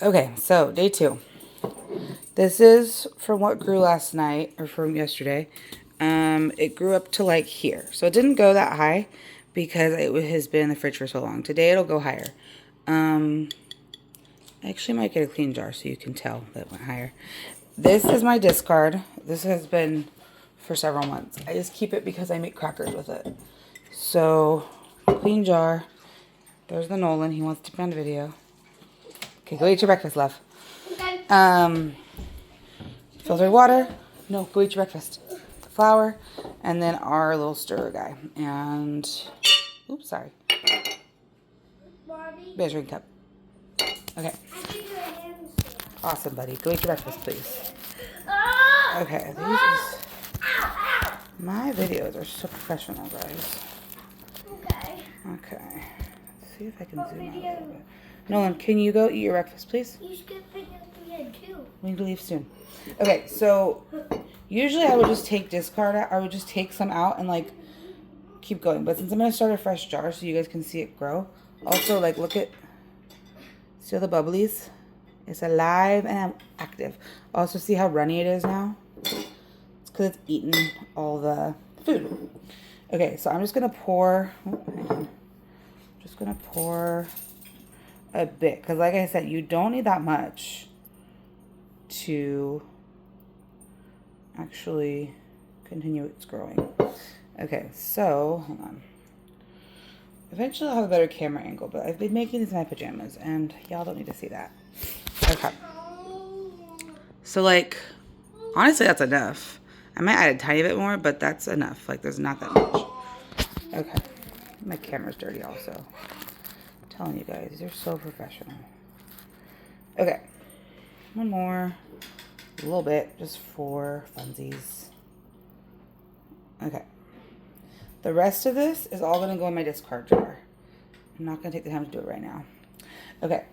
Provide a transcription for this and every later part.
Okay, so day 2. This is from what grew last night, or from yesterday. It grew up to like here. So it didn't go that high because it has been in the fridge for so long. Today it'll go higher. I actually might get a clean jar so you can tell that it went higher. This is my discard. This has been for several months. I just keep it because I make crackers with it. So, clean jar. There's the Nolan. He wants to be on video. Okay, go eat your breakfast, love. Okay. Filtered water. No, go eat your breakfast. Flour. And then our little stirrer guy. And, oops, sorry. Measuring cup. Okay. Awesome, buddy. Go eat your breakfast, please. Okay, my videos are so professional, guys. Okay. Let's see if I can zoom out a little bit. Nolan, can you go eat your breakfast, please? You skipped again, too. We need to leave soon. Okay, so usually I would just take discard out. I would just take some out and, like, keep going. But since I'm going to start a fresh jar so you guys can see it grow. Also, like, look at, see all the bubblies? It's alive and active. Also, see how runny it is now? It's because it's eaten all the food. Okay, so I'm just going to pour, hang on. Just going to pour a bit. Because like I said, you don't need that much to actually continue its growing. Okay, so, hold on. Eventually I'll have a better camera angle, but I've been making these in my pajamas, and y'all don't need to see that. Okay. So, like, honestly, that's enough. I might add a tiny bit more, but that's enough. Like, there's not that much. Okay. My camera's dirty also. I'm telling you guys, you're so professional. Okay. One more. A little bit, just for funsies. Okay. The rest of this is all going to go in my discard jar. I'm not going to take the time to do it right now. Okay.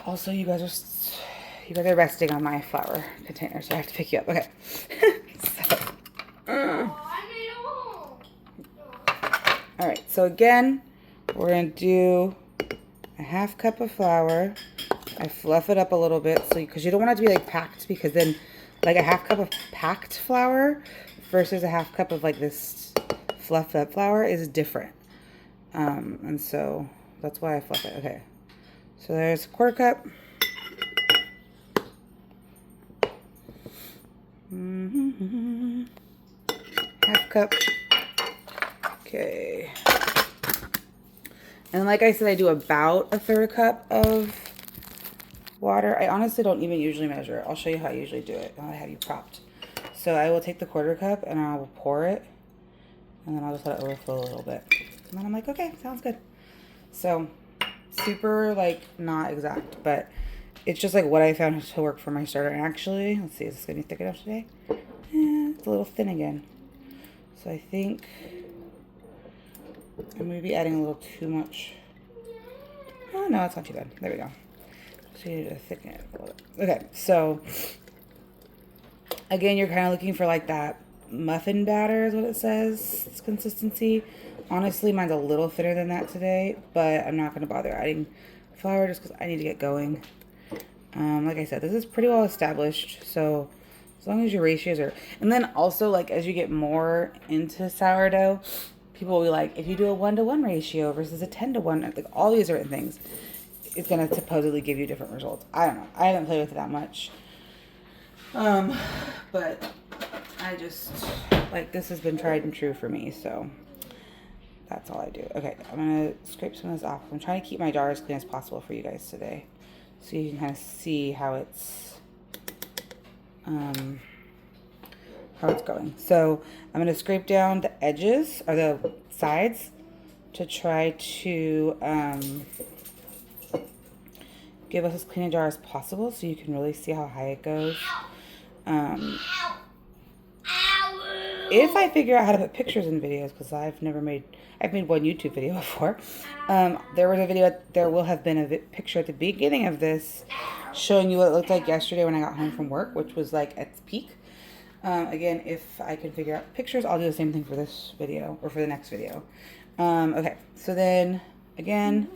Also, you guys are resting on my flour container, so I have to pick you up. Okay. All right. So again, we're going to do a half cup of flour. I fluff it up a little bit, so because you don't want it to be like packed, because then like a half cup of packed flour versus a half cup of like this fluffed up flour is different. And so that's why I fluff it. Okay. So there's a quarter cup. Half cup. Okay. And like I said, I do about a third cup of water. I honestly don't even usually measure it. I'll show you how I usually do it. I'll have you propped. So I will take the quarter cup and I will pour it. And then I'll just let it overflow a little bit. And then I'm like, okay, sounds good. So super like not exact, but it's just like what I found to work for my starter. And actually, let's see, is this gonna be thick enough today? It's a little thin again. So I think I'm gonna be adding a little too much. Oh no, it's not too bad. There we go. So you need to thicken it a little bit. Okay, so again, you're kind of looking for like that muffin batter is what it says. It's consistency. Honestly, mine's a little thinner than that today, but I'm not going to bother adding flour just because I need to get going. Like I said, this is pretty well established, so as long as your ratios are... And then also, like, as you get more into sourdough, people will be like, if you do a 1-to-1 ratio versus a 10-to-1, like all these certain things, it's going to supposedly give you different results. I don't know. I haven't played with it that much. But I just, like, this has been tried and true for me, so that's all I do. Okay, I'm going to scrape some of this off. I'm trying to keep my jar as clean as possible for you guys today, so you can kind of see how it's going. So I'm going to scrape down the edges, or the sides, to try to give us as clean a jar as possible so you can really see how high it goes. If I figure out how to put pictures in videos, because I've made one YouTube video before. There was a video, there will have been a picture at the beginning of this showing you what it looked like yesterday when I got home from work, which was like at its peak. Again, if I can figure out pictures, I'll do the same thing for this video, or for the next video. Okay, so then, again,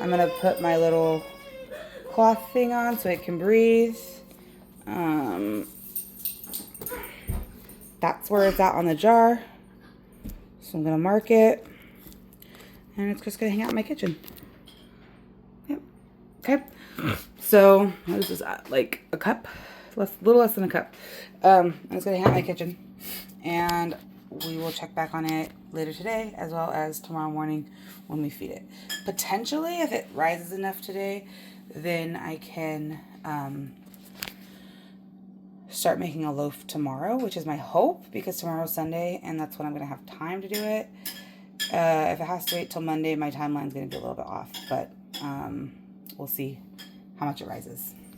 I'm going to put my little cloth thing on so it can breathe. That's where it's at on the jar. So I'm going to mark it. And it's just going to hang out in my kitchen. Yep. Okay. So, what is this at? Like a cup? Little less than a cup. And it's going to hang out in my kitchen. And we will check back on it later today as well as tomorrow morning when we feed it. Potentially, if it rises enough today, then I can start making a loaf tomorrow, which is my hope because tomorrow's Sunday and that's when I'm going to have time to do it. If it has to wait till Monday, my timeline's going to be a little bit off, but we'll see how much it rises.